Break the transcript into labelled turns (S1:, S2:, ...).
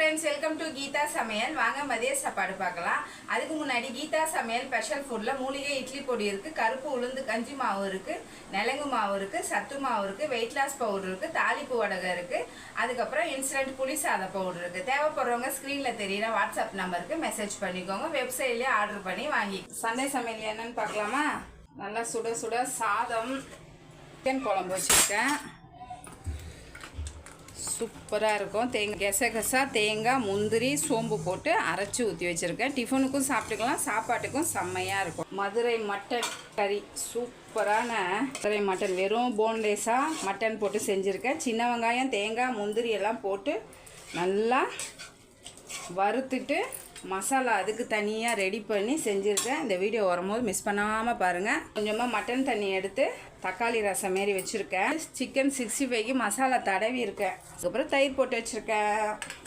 S1: Friends, welcome to Geetha சமையல். வாங்க மதிய சாப்பாடு பார்க்கலாம். அதுக்கு முன்னாடி கீதா சமையல் ஸ்பெஷல் ஃபுட்ல மூலிகை இட்லி பொடி இருக்கு, கருப்பு உளுந்து கஞ்சி மாவு இருக்கு, நெலங்கு மாவு இருக்கு, சத்து மாவு இருக்கு, வெயிட் லாஸ் பவுடர் இருக்கு, தாளிப்பு வடகை இருக்கு, அதுக்கப்புறம் இன்ஸ்டன்ட் புளி சாத பவுடர் இருக்கு. தேவைப்படுறவங்க ஸ்க்ரீன்ல தெரியுற வாட்ஸ்அப் நம்பருக்கு மெசேஜ் பண்ணிக்கோங்க. வெப்சைட்லயே ஆர்டர் பண்ணி வாங்கி. சண்டே சமையல் என்னன்னு பார்க்கலாமா? நல்லா சுட சுட சாதம், சிக்கன் குழம்பு வச்சுருக்கேன். சூப்பராக இருக்கும். கெசகசா தேங்காய், முந்திரி, சோம்பு போட்டு அரைச்சி ஊற்றி வச்சுருக்கேன். டிஃபனுக்கும் சாப்பிட்டுக்கலாம், சாப்பாட்டுக்கும் செம்மையாக இருக்கும். மதுரை மட்டன் கறி, சூப்பரான மதுரை மட்டன், வெறும் போன்லேஸாக மட்டன் போட்டு செஞ்சுருக்கேன். சின்ன வெங்காயம், தேங்காய், முந்திரி எல்லாம் போட்டு நல்லா வறுத்துட்டு மசாலா அதுக்கு தனியாக ரெடி பண்ணி செஞ்சுருக்கேன். இந்த வீடியோ வரும்போது மிஸ் பண்ணாமல் பாருங்கள். கொஞ்சமாக மட்டன் தண்ணி எடுத்து தக்காளி ரசம் மாரி வச்சுருக்கேன். சிக்கன் 65க்கு மசாலா தடவி இருக்கேன். அதுக்கப்புறம் தயிர் போட்டு வச்சுருக்கேன்.